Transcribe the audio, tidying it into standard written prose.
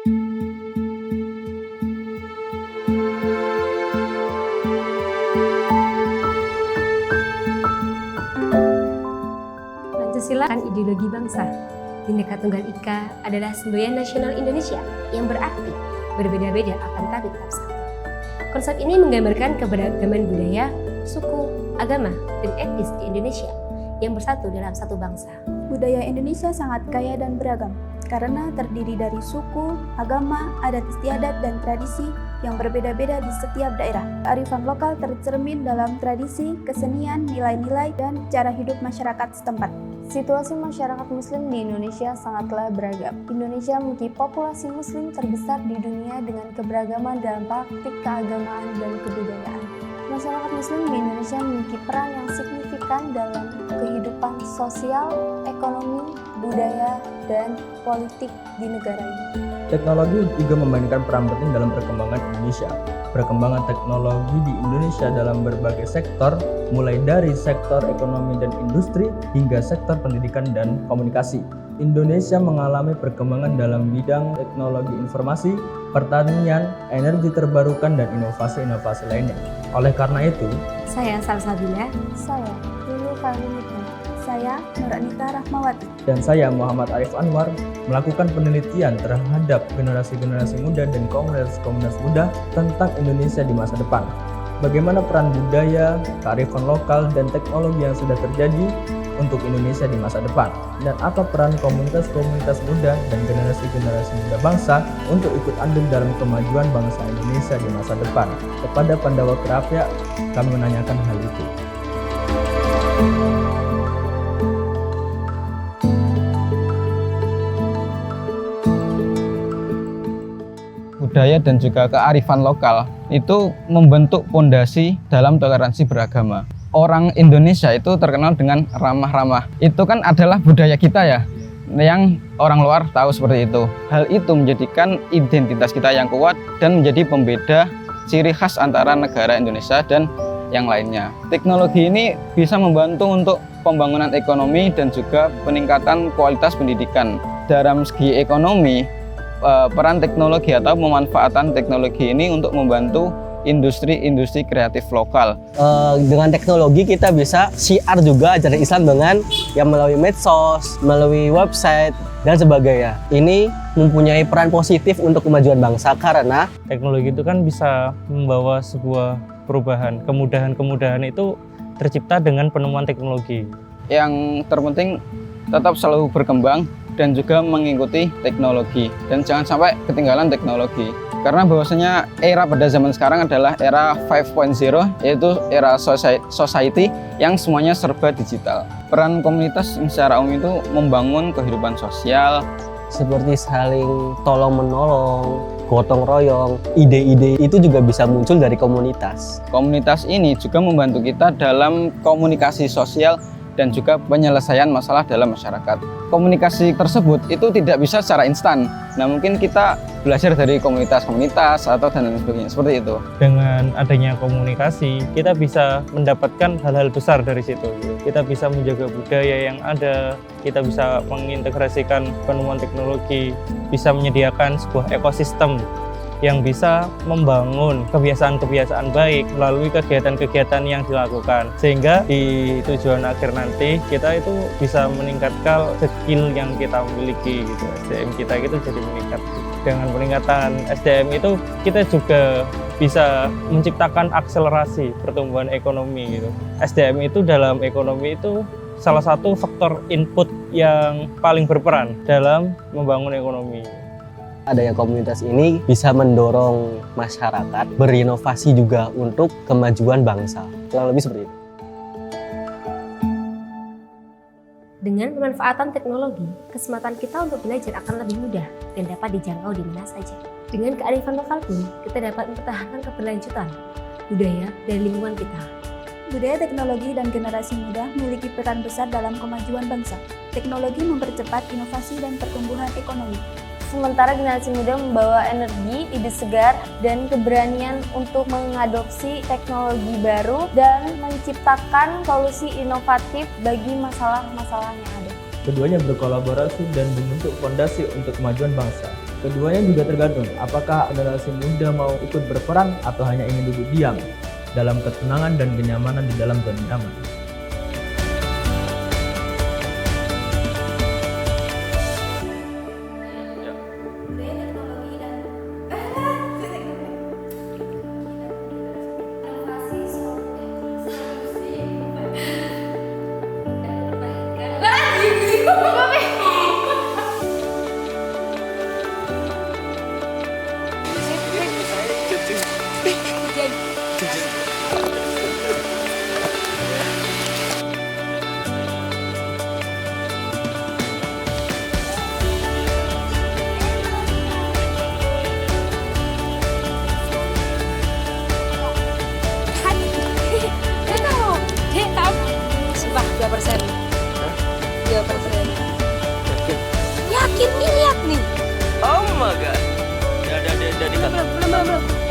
Pancasila kan ideologi bangsa. Bhinneka Tunggal Ika adalah semboyan nasional Indonesia yang berarti berbeda-beda akan tapi tetap satu. Konsep ini menggambarkan keberagaman budaya, suku, agama, dan etnis di Indonesia yang bersatu dalam satu bangsa. Budaya Indonesia sangat kaya dan beragam karena terdiri dari suku, agama, adat istiadat, dan tradisi yang berbeda-beda di setiap daerah. Kearifan lokal tercermin dalam tradisi, kesenian, nilai-nilai, dan cara hidup masyarakat setempat. Situasi masyarakat Muslim di Indonesia sangatlah beragam. Indonesia memiliki populasi Muslim terbesar di dunia dengan keberagaman dalam praktik keagamaan dan kebudayaan. Masyarakat Muslim di Indonesia memiliki peran yang signifikan dalam kehidupan sosial, ekonomi, budaya, dan politik di negara ini. Teknologi juga memainkan peran penting dalam perkembangan Indonesia. Perkembangan teknologi di Indonesia dalam berbagai sektor, mulai dari sektor ekonomi dan industri hingga sektor pendidikan dan komunikasi. Indonesia mengalami perkembangan dalam bidang teknologi informasi, pertanian, energi terbarukan, dan inovasi-inovasi lainnya. Oleh karena itu, Saya Salsabila, Saya, Lulu Karniti. Saya, Nuranita Rahmawati. dan saya Muhammad Arif Anwar melakukan penelitian terhadap generasi-generasi muda dan komunitas-komunitas muda tentang Indonesia di masa depan. Bagaimana peran budaya, kearifan lokal, dan teknologi yang sudah terjadi untuk Indonesia di masa depan, dan apa peran komunitas-komunitas muda dan generasi-generasi muda bangsa untuk ikut andil dalam kemajuan bangsa Indonesia di masa depan. Kepada Pandawa Kerapia, kami menanyakan hal itu. Budaya dan juga kearifan lokal itu membentuk fondasi dalam toleransi beragama. Orang Indonesia itu terkenal dengan ramah-ramah. Itu kan adalah budaya kita ya, yang orang luar tahu seperti itu. Hal itu menjadikan identitas kita yang kuat dan menjadi pembeda ciri khas antara negara Indonesia dan yang lainnya. Teknologi ini bisa membantu untuk pembangunan ekonomi dan juga peningkatan kualitas pendidikan. Dalam segi ekonomi, peran teknologi atau pemanfaatan teknologi ini untuk membantu industri kreatif lokal. Dengan teknologi kita bisa syiar juga ajaran Islam dengan yang melalui medsos, melalui website, dan sebagainya. Ini mempunyai peran positif untuk kemajuan bangsa karena teknologi itu kan bisa membawa sebuah perubahan. Kemudahan-kemudahan itu tercipta dengan penemuan teknologi. Yang terpenting tetap selalu berkembang dan juga mengikuti teknologi, dan jangan sampai ketinggalan teknologi. Karena bahwasanya era pada zaman sekarang adalah era 5.0, yaitu era society yang semuanya serba digital. Peran komunitas secara umum itu membangun kehidupan sosial, seperti saling tolong-menolong, gotong royong, ide-ide itu juga bisa muncul dari komunitas. Komunitas ini juga membantu kita dalam komunikasi sosial dan juga penyelesaian masalah dalam masyarakat. Komunikasi tersebut itu tidak bisa secara instan. Nah, mungkin kita belajar dari komunitas-komunitas atau dan lain sebagainya, seperti itu. Dengan adanya komunikasi, kita bisa mendapatkan hal-hal besar dari situ. Kita bisa menjaga budaya yang ada, kita bisa mengintegrasikan penemuan teknologi, bisa menyediakan sebuah ekosistem yang bisa membangun kebiasaan-kebiasaan baik melalui kegiatan-kegiatan yang dilakukan, sehingga di tujuan akhir nanti kita itu bisa meningkatkan skill yang kita miliki gitu. SDM kita itu jadi meningkat. Dengan peningkatan SDM itu kita juga bisa menciptakan akselerasi pertumbuhan ekonomi gitu. SDM itu dalam ekonomi itu salah satu faktor input yang paling berperan dalam membangun ekonomi. Adanya komunitas ini bisa mendorong masyarakat berinovasi juga untuk kemajuan bangsa. Kurang lebih seperti itu. Dengan pemanfaatan teknologi, kesempatan kita untuk belajar akan lebih mudah dan dapat dijangkau di mana saja. Dengan kearifan lokal pun, kita dapat mempertahankan keberlanjutan budaya dan lingkungan kita. Budaya, teknologi, dan generasi muda memiliki peran besar dalam kemajuan bangsa. Teknologi mempercepat inovasi dan pertumbuhan ekonomi. Sementara generasi muda membawa energi, ide segar, dan keberanian untuk mengadopsi teknologi baru dan menciptakan solusi inovatif bagi masalah-masalah yang ada. Keduanya berkolaborasi dan membentuk fondasi untuk kemajuan bangsa. Keduanya juga tergantung apakah generasi muda mau ikut berperan atau hanya ingin duduk diam dalam ketenangan dan kenyamanan di dalam zona nyaman. Yakin nih, lihat nih. Oh my god. Jadi Belum.